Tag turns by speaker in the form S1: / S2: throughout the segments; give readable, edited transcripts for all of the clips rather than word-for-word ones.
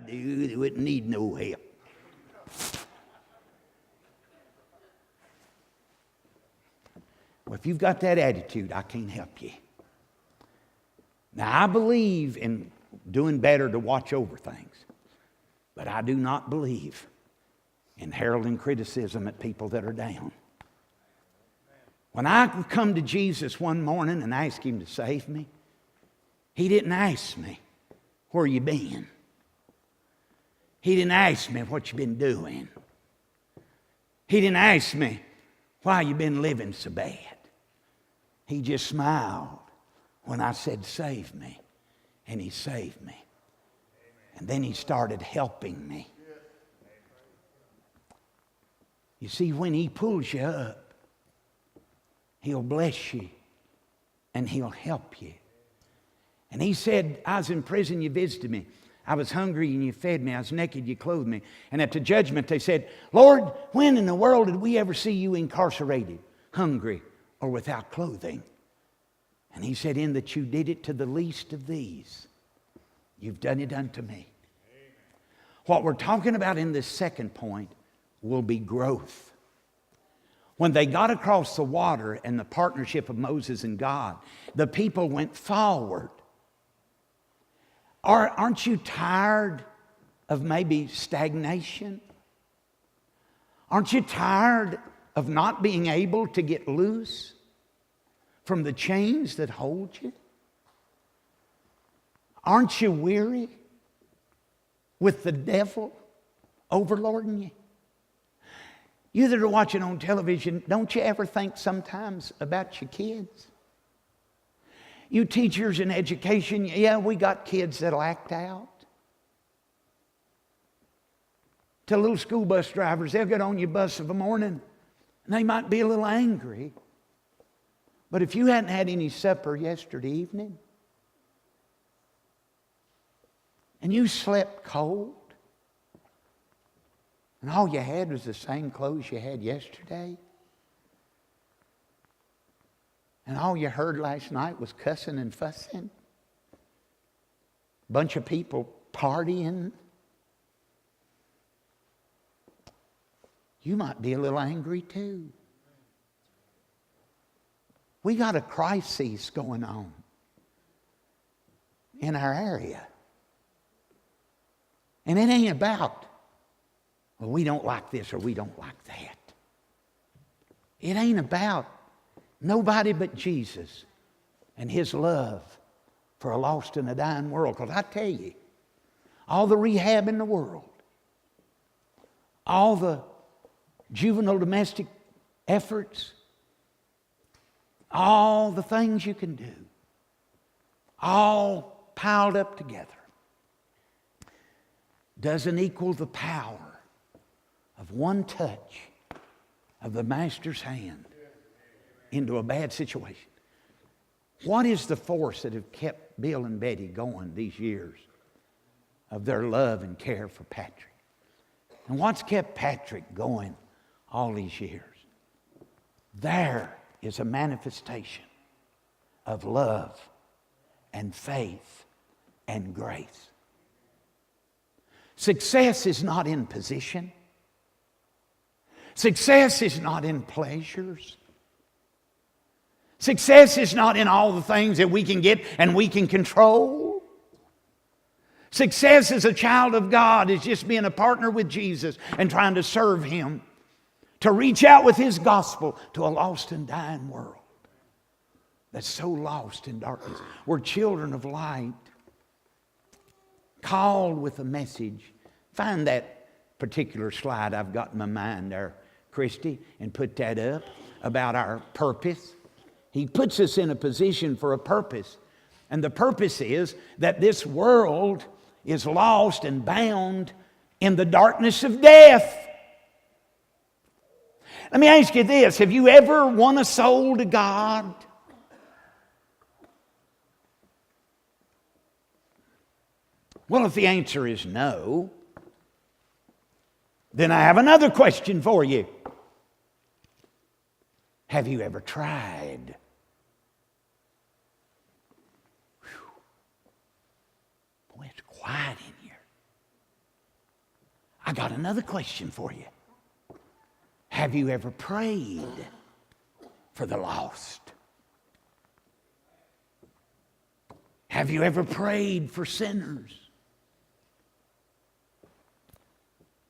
S1: about, dude. They wouldn't need no help. Well, if you've got that attitude, I can't help you. Now, I believe in doing better to watch over things, but I do not believe in heralding criticism at people that are down. When I come to Jesus one morning and ask Him to save me, He didn't ask me, where you been? He didn't ask me what you been doing. He didn't ask me why you been living so bad. He just smiled when I said, save me. And He saved me. And then He started helping me. You see, when He pulls you up, He'll bless you and He'll help you. And He said, I was in prison, you visited me. I was hungry and you fed me. I was naked, you clothed me. And at the judgment they said, Lord, when in the world did we ever see you incarcerated, hungry, or without clothing? And He said, in that you did it to the least of these, you've done it unto me. What we're talking about in this second point will be growth. When they got across the water and the partnership of Moses and God, the people went forward. Aren't you tired of maybe stagnation? Aren't you tired of not being able to get loose from the chains that hold you? Aren't you weary with the devil overlording you? You that are watching on television, don't you ever think sometimes about your kids? You teachers in education, yeah, we got kids that'll act out. To little school bus drivers, they'll get on your bus of a morning and they might be a little angry. But if you hadn't had any supper yesterday evening and you slept cold, and all you had was the same clothes you had yesterday, and all you heard last night was cussing and fussing, bunch of people partying, you might be a little angry too. We got a crisis going on in our area. And it ain't about, well, we don't like this or we don't like that. It ain't about nobody but Jesus and His love for a lost and a dying world. Because I tell you, all the rehab in the world, all the juvenile domestic efforts, all the things you can do, all piled up together, doesn't equal the power of one touch of the Master's hand into a bad situation. What is the force that have kept Bill and Betty going these years of their love and care for Patrick? And what's kept Patrick going all these years? There is a manifestation of love and faith and grace. Success is not in position. Success is not in pleasures. Success is not in all the things that we can get and we can control. Success as a child of God is just being a partner with Jesus and trying to serve Him, to reach out with His gospel to a lost and dying world that's so lost in darkness. We're children of light, called with a message. Find that particular slide I've got in my mind there, Christy, and put that up about our purpose. He puts us in a position for a purpose. And the purpose is that this world is lost and bound in the darkness of death. Let me ask you this. Have you ever won a soul to God? Well, if the answer is no, then I have another question for you. Have you ever tried? Boy, it's quiet in here. I got another question for you. Have you ever prayed for the lost? Have you ever prayed for sinners?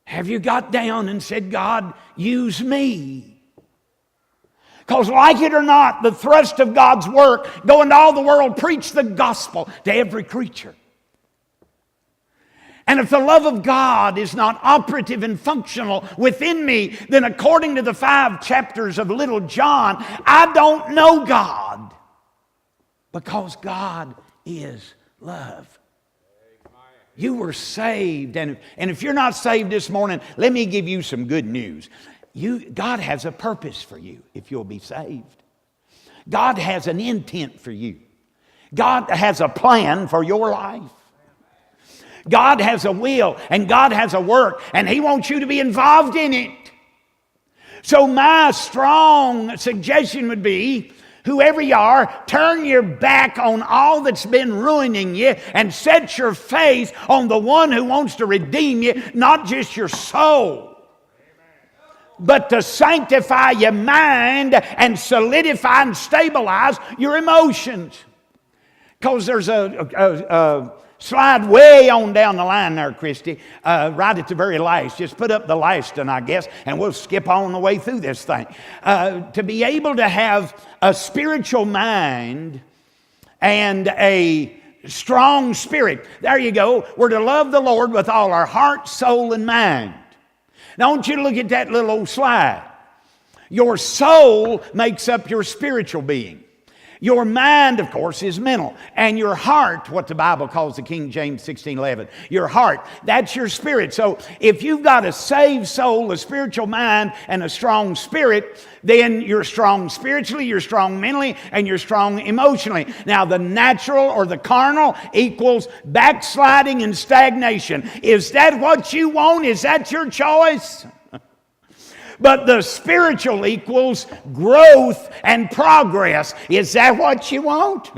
S1: Have you got down and said, God, use me? Because like it or not, the thrust of God's work, go into all the world, preach the gospel to every creature. And if the love of God is not operative and functional within me, then according to the 5 chapters of Little John, I don't know God. Because God is love. You were saved. And if you're not saved this morning, let me give you some good news. God has a purpose for you if you'll be saved. God has an intent for you. God has a plan for your life. God has a will and God has a work, and He wants you to be involved in it. So my strong suggestion would be, whoever you are, turn your back on all that's been ruining you and set your face on the one who wants to redeem you, not just your soul, but to sanctify your mind and solidify and stabilize your emotions. Because there's a slide way on down the line there, Christy, right at the very last. Just put up the last one, I guess, and we'll skip on the way through this thing. To be able to have a spiritual mind and a strong spirit. There you go. We're to love the Lord with all our heart, soul, and mind. Now, I want you to look at that little old slide. Your soul makes up your spiritual being. Your mind, of course, is mental. And your heart, what the Bible calls the King James 16:11, your heart, that's your spirit. So if you've got a saved soul, a spiritual mind, and a strong spirit, then you're strong spiritually, you're strong mentally, and you're strong emotionally. Now, the natural or the carnal equals backsliding and stagnation. Is that what you want? Is that your choice? But the spiritual equals growth and progress. Is that what you want?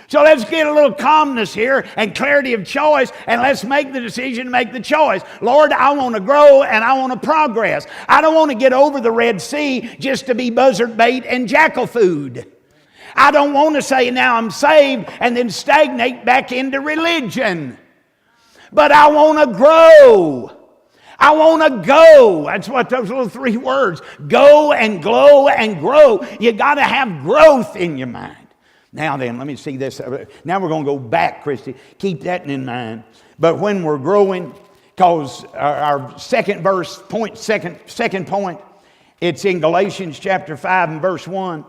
S1: So let's get a little calmness here and clarity of choice, and let's make the decision, make the choice. Lord, I want to grow and I want to progress. I don't want to get over the Red Sea just to be buzzard bait and jackal food. I don't want to say now I'm saved and then stagnate back into religion. But I want to grow. I want to go. That's what those little 3 words. Go and glow and grow. You got to have growth in your mind. Now then, let me see this. Now we're going to go back, Christy. Keep that in mind. But when we're growing, because our second verse, second point, it's in Galatians chapter 5 and verse 1.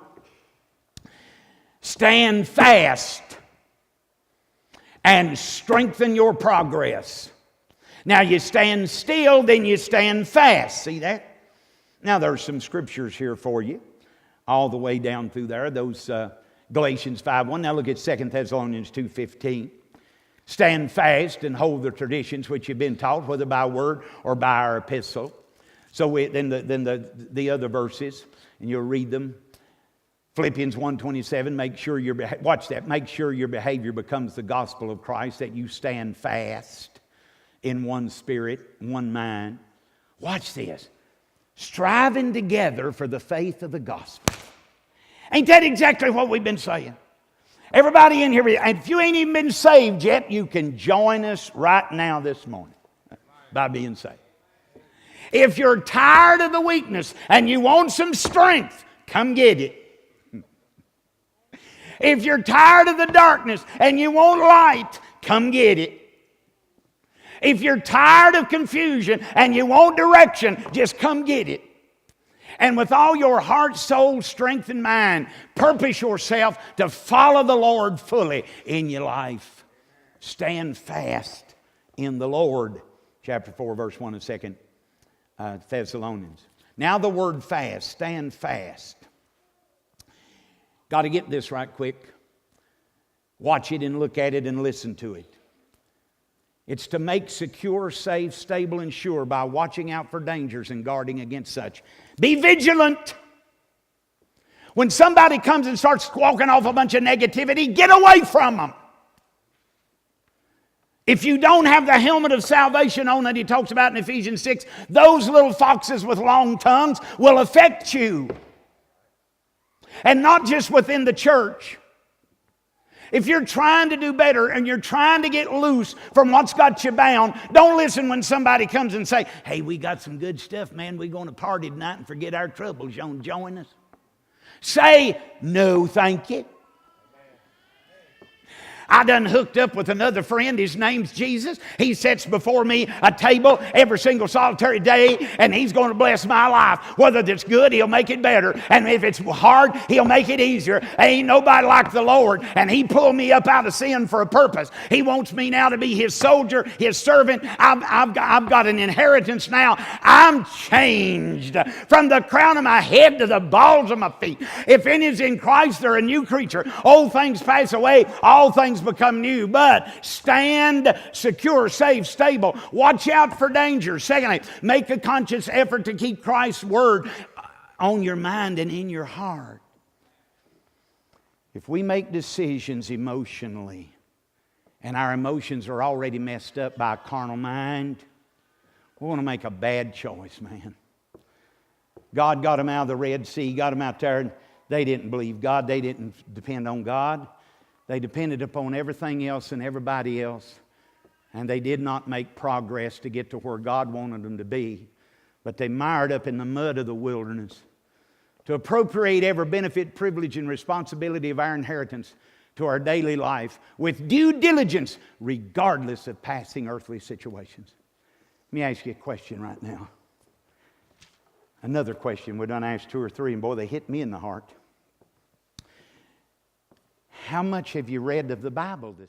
S1: Stand fast and strengthen your progress. Now you stand still, then you stand fast. See that? Now there's some scriptures here for you, all the way down through there. Those Galatians 5:1. Now look at 2 Thessalonians 2:15. Stand fast and hold the traditions which you've been taught, whether by word or by our epistle. So then the other verses, and you'll read them. Philippians 1:27. Make sure watch that. Make sure your behavior becomes the gospel of Christ, that you stand fast in one spirit, one mind. Watch this. Striving together for the faith of the gospel. Ain't that exactly what we've been saying? Everybody in here, if you ain't even been saved yet, you can join us right now this morning by being saved. If you're tired of the weakness and you want some strength, come get it. If you're tired of the darkness and you want light, come get it. If you're tired of confusion and you want direction, just come get it. And with all your heart, soul, strength, and mind, purpose yourself to follow the Lord fully in your life. Stand fast in the Lord. Chapter 4, verse 1 of 2 Thessalonians. Now the word fast, stand fast. Got to get this right quick. Watch it and look at it and listen to it. It's to make secure, safe, stable, and sure by watching out for dangers and guarding against such. Be vigilant. When somebody comes and starts squawking off a bunch of negativity, get away from them. If you don't have the helmet of salvation on that he talks about in Ephesians 6, those little foxes with long tongues will affect you. And not just within the church. If you're trying to do better and you're trying to get loose from what's got you bound, don't listen when somebody comes and say, hey, we got some good stuff, man. We're going to party tonight and forget our troubles. You want to join us? Say, no, thank you. I done hooked up with another friend. His name's Jesus. He sets before me a table every single solitary day, and he's going to bless my life. Whether it's good, he'll make it better. And if it's hard, he'll make it easier. Ain't nobody like the Lord. And he pulled me up out of sin for a purpose. He wants me now to be his soldier, his servant. I've got an inheritance now. I'm changed from the crown of my head to the balls of my feet. If any is in Christ, they're a new creature. Old things pass away. All things become new. But stand secure, safe, stable. Watch out for danger. Secondly, make a conscious effort to keep Christ's word on your mind and in your heart. If we make decisions emotionally, and our emotions are already messed up by a carnal mind, we're going to make a bad choice, man. God got them out of the Red Sea, got them out there, and they didn't believe God. They didn't depend on God. They depended upon everything else and everybody else. And they did not make progress to get to where God wanted them to be. But they mired up in the mud of the wilderness. To appropriate every benefit, privilege, and responsibility of our inheritance to our daily life with due diligence, regardless of passing earthly situations. Let me ask you a question right now. Another question. We're done asked 2 or 3, and boy, they hit me in the heart. How much have you read of the Bible this week?